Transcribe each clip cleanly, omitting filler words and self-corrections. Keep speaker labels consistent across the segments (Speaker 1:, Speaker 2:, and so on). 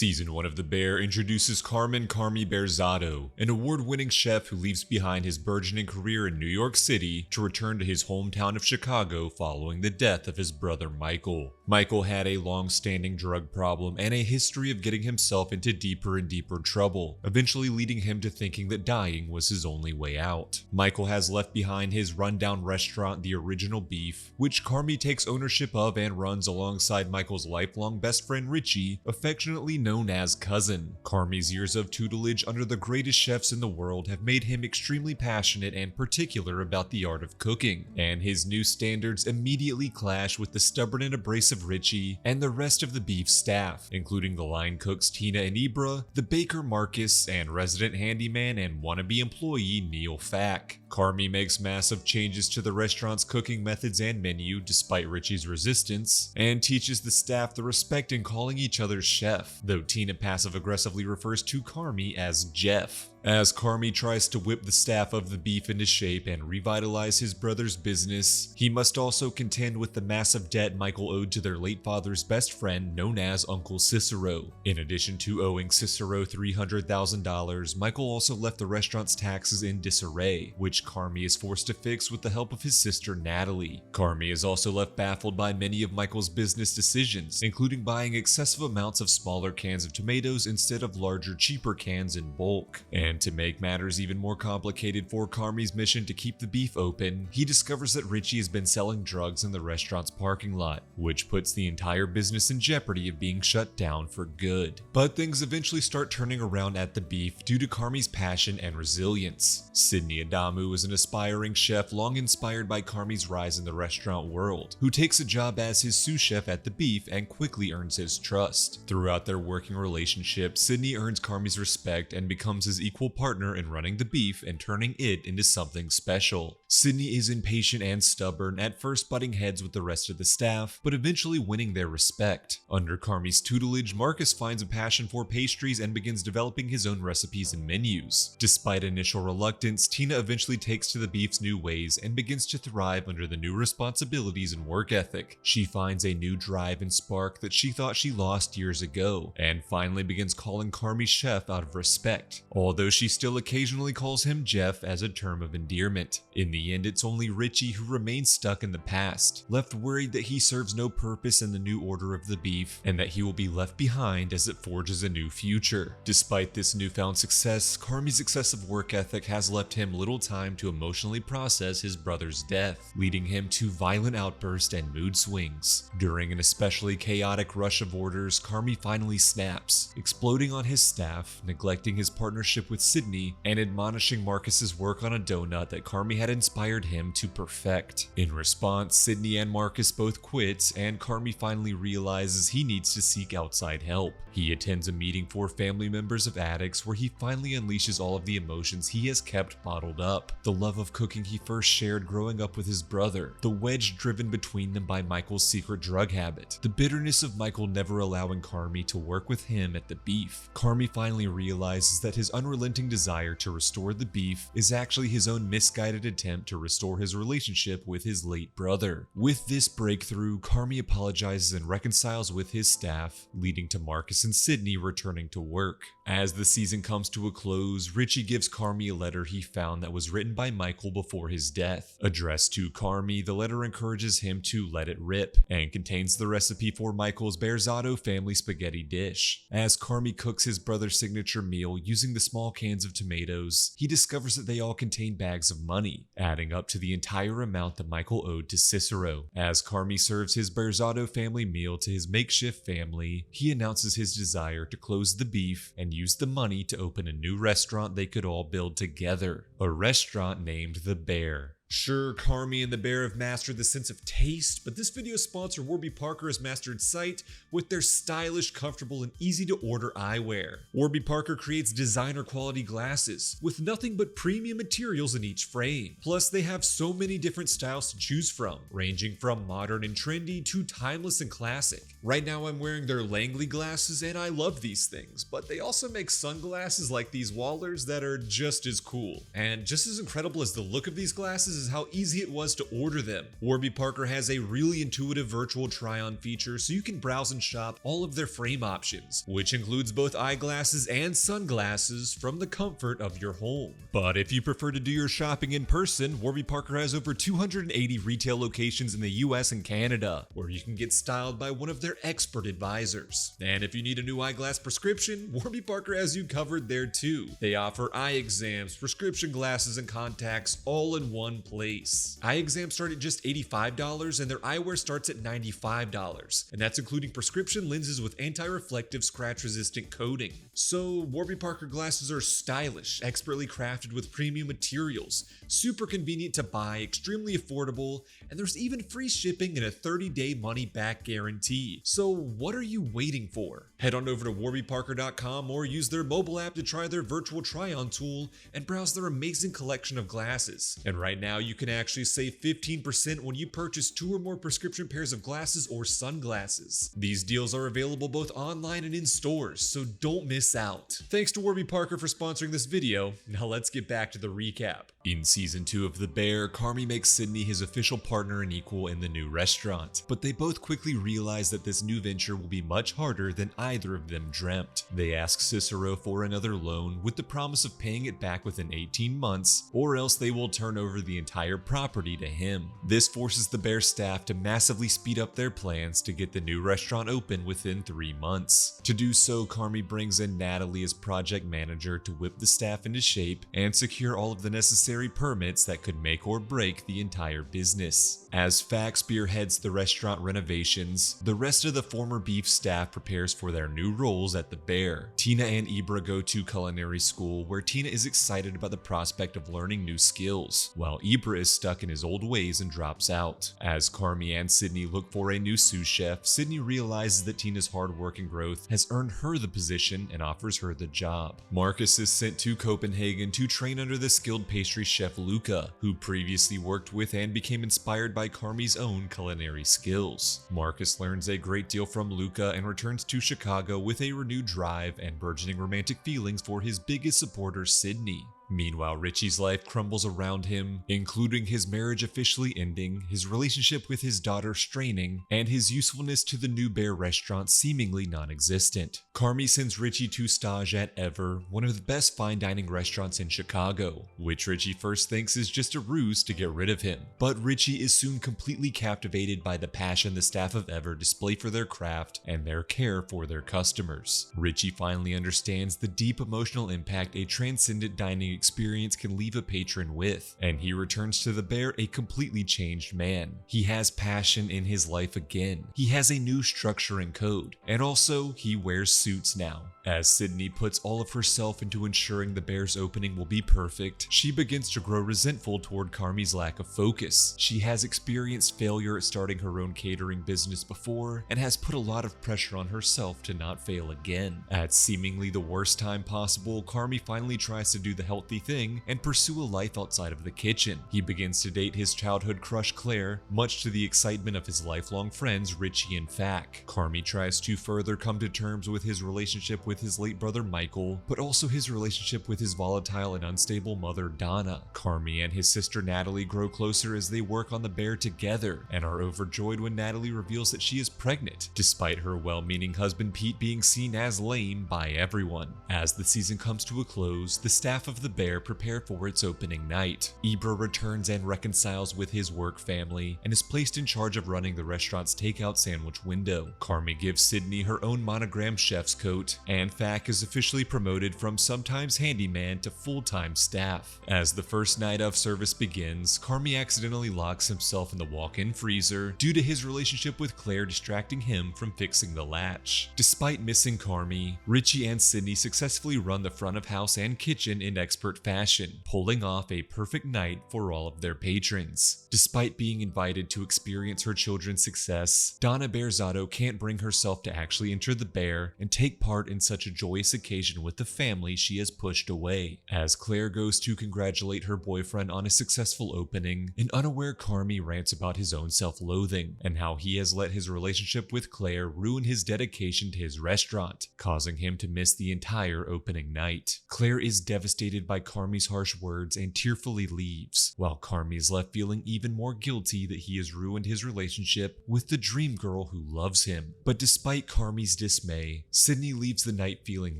Speaker 1: Season 1 of The Bear introduces Carmen Berzatto, an award-winning chef who leaves behind his burgeoning career in New York City to return to his hometown of Chicago following the death of his brother Michael. Michael had a long-standing drug problem and a history of getting himself into deeper and deeper trouble, eventually leading him to thinking that dying was his only way out. Michael has left behind his rundown restaurant, The Original Beef, which Carmy takes ownership of and runs alongside Michael's lifelong best friend Richie, affectionately known as Cousin. Carmy's years of tutelage under the greatest chefs in the world have made him extremely passionate and particular about the art of cooking, and his new standards immediately clash with the stubborn and abrasive Richie and the rest of the beef staff, including the line cooks Tina and Ibra, the baker Marcus, and resident handyman and wannabe employee Neil Fack. Carmy makes massive changes to the restaurant's cooking methods and menu despite Richie's resistance, and teaches the staff the respect in calling each other chef, though Tina passive-aggressively refers to Carmy as Jeff. As Carmy tries to whip the staff of the beef into shape and revitalize his brother's business, he must also contend with the massive debt Michael owed to their late father's best friend known as Uncle Cicero. In addition to owing Cicero $300,000, Michael also left the restaurant's taxes in disarray, which Carmy is forced to fix with the help of his sister Natalie. Carmy is also left baffled by many of Michael's business decisions, including buying excessive amounts of smaller cans of tomatoes instead of larger, cheaper cans in bulk. And to make matters even more complicated for Carmy's mission to keep the beef open, he discovers that Richie has been selling drugs in the restaurant's parking lot, which puts the entire business in jeopardy of being shut down for good. But things eventually start turning around at the beef due to Carmy's passion and resilience. Sydney Adamu is an aspiring chef long inspired by Carmy's rise in the restaurant world, who takes a job as his sous chef at the beef and quickly earns his trust. Throughout their working relationship, Sydney earns Carmy's respect and becomes his equal partner in running the beef and turning it into something special. Sydney is impatient and stubborn, at first butting heads with the rest of the staff, but eventually winning their respect. Under Carmy's tutelage, Marcus finds a passion for pastries and begins developing his own recipes and menus. Despite initial reluctance, Tina eventually takes to the beef's new ways and begins to thrive under the new responsibilities and work ethic. She finds a new drive and spark that she thought she lost years ago, and finally begins calling Carmy chef out of respect, although she still occasionally calls him Jeff as a term of endearment. In the end, it's only Richie who remains stuck in the past, left worried that he serves no purpose in the new order of the beef, and that he will be left behind as it forges a new future. Despite this newfound success, Carmy's excessive work ethic has left him little time to emotionally process his brother's death, leading him to violent outbursts and mood swings. During an especially chaotic rush of orders, Carmy finally snaps, exploding on his staff, neglecting his partnership with Sydney, and admonishing Marcus's work on a donut that Carmy had inspired him to perfect. In response, Sydney and Marcus both quit, and Carmy finally realizes he needs to seek outside help. He attends a meeting for family members of addicts where he finally unleashes all of the emotions he has kept bottled up. The love of cooking he first shared growing up with his brother, the wedge driven between them by Michael's secret drug habit, the bitterness of Michael never allowing Carmy to work with him at the beef. Carmy finally realizes that his unrelenting desire to restore the beef is actually his own misguided attempt to restore his relationship with his late brother. With this breakthrough, Carmy apologizes and reconciles with his staff, leading to Marcus and Sydney returning to work. As the season comes to a close, Richie gives Carmy a letter he found that was written by Michael before his death. Addressed to Carmy, the letter encourages him to let it rip, and contains the recipe for Michael's Berzatto family spaghetti dish. As Carmy cooks his brother's signature meal using the small cans of tomatoes, he discovers that they all contain bags of money, adding up to the entire amount that Michael owed to Cicero. As Carmy serves his Berzatto family meal to his makeshift family, he announces his desire to close the beef and use the money to open a new restaurant they could all build together, a restaurant named The Bear. Sure, Carmy and the Bear have mastered the sense of taste, but this video's sponsor, Warby Parker, has mastered sight with their stylish, comfortable, and easy-to-order eyewear. Warby Parker creates designer-quality glasses with nothing but premium materials in each frame. Plus, they have so many different styles to choose from, ranging from modern and trendy to timeless and classic. Right now, I'm wearing their Langley glasses, and I love these things, but they also make sunglasses like these Wallers that are just as cool. And just as incredible as the look of these glasses realizes how easy it was to order them. Warby Parker has a really intuitive virtual try-on feature so you can browse and shop all of their frame options, which includes both eyeglasses and sunglasses from the comfort of your home. But if you prefer to do your shopping in person, Warby Parker has over 280 retail locations in the US and Canada, where you can get styled by one of their expert advisors. And if you need a new eyeglass prescription, Warby Parker has you covered there too. They offer eye exams, prescription glasses, and contacts all in one place. Eye exams start at just $85 and their eyewear starts at $95, and that's including prescription lenses with anti-reflective scratch-resistant coating. So Warby Parker glasses are stylish, expertly crafted with premium materials, super convenient to buy, extremely affordable, and there's even free shipping and a 30-day money-back guarantee. So what are you waiting for? Head on over to warbyparker.com or use their mobile app to try their virtual try-on tool and browse their amazing collection of glasses. And right now you can actually save 15% when you purchase 2 or more prescription pairs of glasses or sunglasses. These deals are available both online and in stores, so don't miss out. Thanks to Warby Parker for sponsoring this video. Now let's get back to the recap. In season 2 of The Bear, Carmy makes Sydney his official partner and equal in the new restaurant, but they both quickly realize that this new venture will be much harder than either of them dreamt. They ask Cicero for another loan with the promise of paying it back within 18 months, or else they will turn over the entire property to him. This forces the Bear staff to massively speed up their plans to get the new restaurant open within 3 months. To do so, Carmy brings in Natalie as project manager to whip the staff into shape and secure all of the necessary permits that could make or break the entire business. As Fack spearheads the restaurant renovations, the rest of the former beef staff prepares for their new roles at the Bear. Tina and Ebra go to culinary school, where Tina is excited about the prospect of learning new skills, while Ebra is stuck in his old ways and drops out. As Carmy and Sydney look for a new sous chef, Sydney realizes that Tina's hard work and growth has earned her the position and offers her the job. Marcus is sent to Copenhagen to train under the skilled pastry chef Luca, who previously worked with and became inspired by Carmy's own culinary skills. Marcus learns a great deal from Luca and returns to Chicago with a renewed drive and burgeoning romantic feelings for his biggest supporter, Sydney. Meanwhile, Richie's life crumbles around him, including his marriage officially ending, his relationship with his daughter straining, and his usefulness to the new Bear restaurant seemingly non-existent. Carmy sends Richie to stage at Ever, one of the best fine dining restaurants in Chicago, which Richie first thinks is just a ruse to get rid of him. But Richie is soon completely captivated by the passion the staff of Ever display for their craft and their care for their customers. Richie finally understands the deep emotional impact a transcendent dining experience can leave a patron with, and he returns to the Bear a completely changed man. He has passion in his life again. He has a new structure and code, and also he wears suits now. As Sydney puts all of herself into ensuring the Bear's opening will be perfect, she begins to grow resentful toward Carmy's lack of focus. She has experienced failure at starting her own catering business before, and has put a lot of pressure on herself to not fail again. At seemingly the worst time possible, Carmy finally tries to do the healthy thing and pursue a life outside of the kitchen. He begins to date his childhood crush Claire, much to the excitement of his lifelong friends Richie and Fack. Carmy tries to further come to terms with his relationship with his late brother Michael, but also his relationship with his volatile and unstable mother Donna. Carmy and his sister Natalie grow closer as they work on the Bear together, and are overjoyed when Natalie reveals that she is pregnant, despite her well-meaning husband Pete being seen as lame by everyone. As the season comes to a close, the staff of the Bear prepare for its opening night. Ebra returns and reconciles with his work family, and is placed in charge of running the restaurant's takeout sandwich window. Carmy gives Sydney her own monogram chef's coat, and Fack is officially promoted from sometimes handyman to full-time staff. As the first night of service begins, Carmy accidentally locks himself in the walk-in freezer due to his relationship with Claire distracting him from fixing the latch. Despite missing Carmy, Richie and Sydney successfully run the front of house and kitchen in expert fashion, pulling off a perfect night for all of their patrons. Despite being invited to experience her children's success, Donna Berzatto can't bring herself to actually enter the Bear and take part in such a joyous occasion with the family she has pushed away. As Claire goes to congratulate her boyfriend on a successful opening, an unaware Carmy rants about his own self-loathing and how he has let his relationship with Claire ruin his dedication to his restaurant, causing him to miss the entire opening night. Claire is devastated by by Carmy's harsh words and tearfully leaves, while Carmy is left feeling even more guilty that he has ruined his relationship with the dream girl who loves him. But despite Carmy's dismay, Sydney leaves the night feeling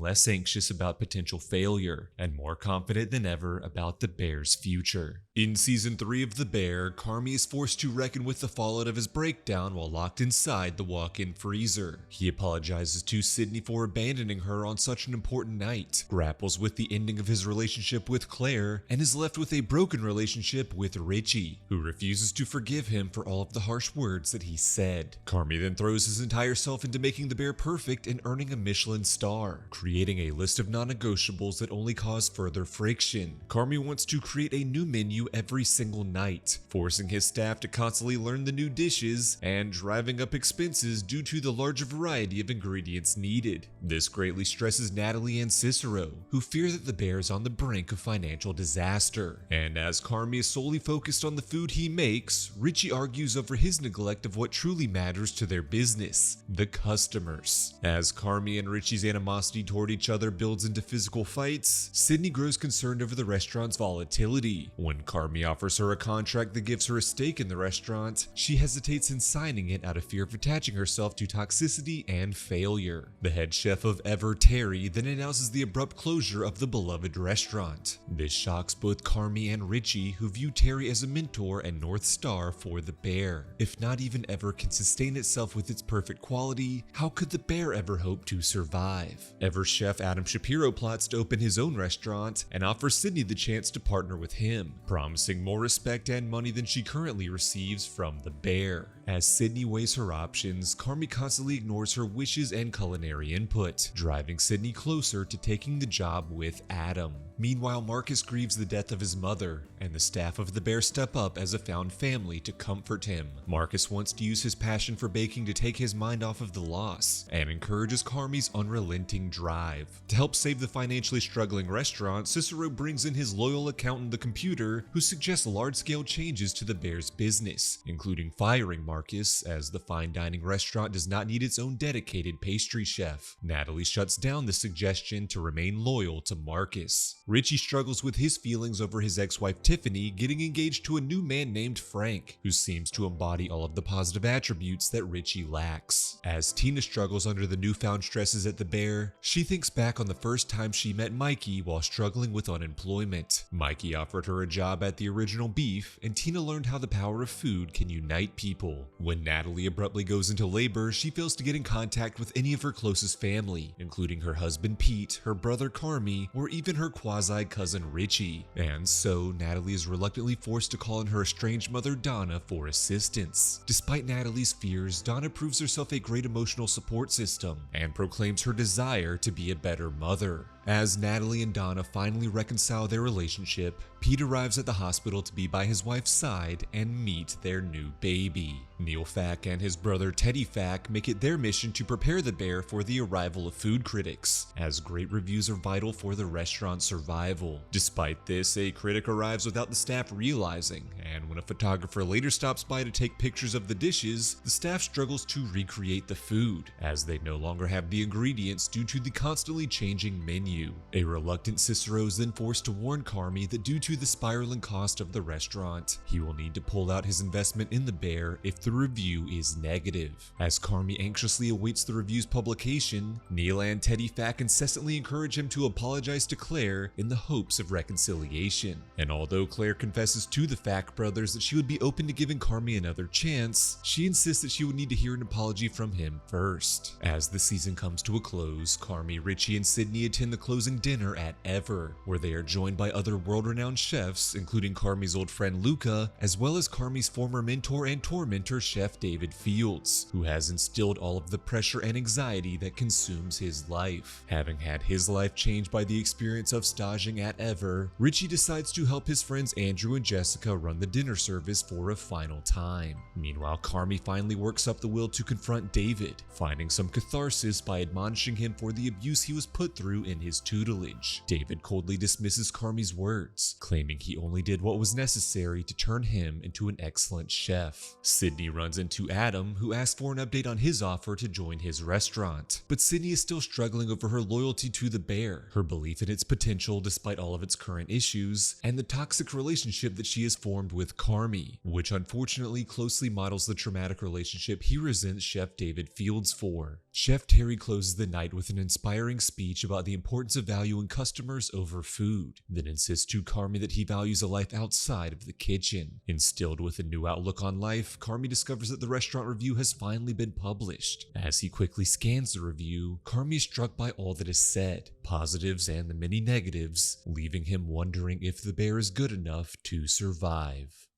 Speaker 1: less anxious about potential failure and more confident than ever about the Bear's future. In Season 3 of The Bear, Carmy is forced to reckon with the fallout of his breakdown while locked inside the walk-in freezer. He apologizes to Sydney for abandoning her on such an important night, grapples with the ending of his relationship with Claire, and is left with a broken relationship with Richie, who refuses to forgive him for all of the harsh words that he said. Carmy then throws his entire self into making the Bear perfect and earning a Michelin star, creating a list of non-negotiables that only cause further friction. Carmy wants to create a new menu every single night, forcing his staff to constantly learn the new dishes and driving up expenses due to the larger variety of ingredients needed. This greatly stresses Natalie and Cicero, who fear that the Bear is on the brink of financial disaster. And as Carmy is solely focused on the food he makes, Richie argues over his neglect of what truly matters to their business, the customers. As Carmy and Richie's animosity toward each other builds into physical fights, Sydney grows concerned over the restaurant's volatility. When Carmy offers her a contract that gives her a stake in the restaurant, she hesitates in signing it out of fear of attaching herself to toxicity and failure. The head chef of Ever, Terry, then announces the abrupt closure of the beloved restaurant. This shocks both Carmy and Richie, who view Terry as a mentor and North Star for the Bear. If not even Ever can sustain itself with its perfect quality, how could the Bear ever hope to survive? Ever chef Adam Shapiro plots to open his own restaurant and offers Sydney the chance to partner with him, promising more respect and money than she currently receives from the Bear. As Sydney weighs her options, Carmy constantly ignores her wishes and culinary input, driving Sydney closer to taking the job with Adam. Meanwhile, Marcus grieves the death of his mother, and the staff of the Bear step up as a found family to comfort him. Marcus wants to use his passion for baking to take his mind off of the loss, and encourages Carmy's unrelenting drive. To help save the financially struggling restaurant, Cicero brings in his loyal accountant, the Computer, who suggests large-scale changes to the Bear's business, including firing Marcus, as the fine dining restaurant does not need its own dedicated pastry chef. Natalie shuts down the suggestion to remain loyal to Marcus. Richie struggles with his feelings over his ex-wife Tiffany getting engaged to a new man named Frank, who seems to embody all of the positive attributes that Richie lacks. As Tina struggles under the newfound stresses at the Bear, she thinks back on the first time she met Mikey while struggling with unemployment. Mikey offered her a job at the Original Beef, and Tina learned how the power of food can unite people. When Natalie abruptly goes into labor, she fails to get in contact with any of her closest family, including her husband Pete, her brother Carmy, or even her quasi-cousin Richie. And so, Natalie is reluctantly forced to call on her estranged mother Donna for assistance. Despite Natalie's fears, Donna proves herself a great emotional support system and proclaims her desire to be a better mother. As Natalie and Donna finally reconcile their relationship, Pete arrives at the hospital to be by his wife's side and meet their new baby. Neil Fack and his brother Teddy Fack make it their mission to prepare the Bear for the arrival of food critics, as great reviews are vital for the restaurant's survival. Despite this, a critic arrives without the staff realizing, and when a photographer later stops by to take pictures of the dishes, the staff struggles to recreate the food, as they no longer have the ingredients due to the constantly changing menu. A reluctant Cicero is then forced to warn Carmy that due to the spiraling cost of the restaurant, he will need to pull out his investment in the Bear if the review is negative. As Carmy anxiously awaits the review's publication, Neil and Teddy Fack incessantly encourage him to apologize to Claire in the hopes of reconciliation. And although Claire confesses to the Fack brothers that she would be open to giving Carmy another chance, she insists that she would need to hear an apology from him first. As the season comes to a close, Carmy, Richie, and Sydney attend the closing dinner at Ever, where they are joined by other world-renowned chefs, including Carmy's old friend Luca, as well as Carmy's former mentor and tormentor, Chef David Fields, who has instilled all of the pressure and anxiety that consumes his life. Having had his life changed by the experience of staging at Ever, Richie decides to help his friends Andrew and Jessica run the dinner service for a final time. Meanwhile, Carmy finally works up the will to confront David, finding some catharsis by admonishing him for the abuse he was put through in his his tutelage. David coldly dismisses Carmy's words, claiming he only did what was necessary to turn him into an excellent chef. Sydney runs into Adam, who asks for an update on his offer to join his restaurant. But Sydney is still struggling over her loyalty to the bear, her belief in its potential despite all of its current issues, and the toxic relationship that she has formed with Carmy, which unfortunately closely models the traumatic relationship he resents Chef David Fields for. Chef Terry closes the night with an inspiring speech about the importance of valuing customers over food, then insists to Carmy that he values a life outside of the kitchen. Instilled with a new outlook on life, Carmy discovers that the restaurant review has finally been published. As he quickly scans the review, Carmy is struck by all that is said, positives and the many negatives, leaving him wondering if the bear is good enough to survive.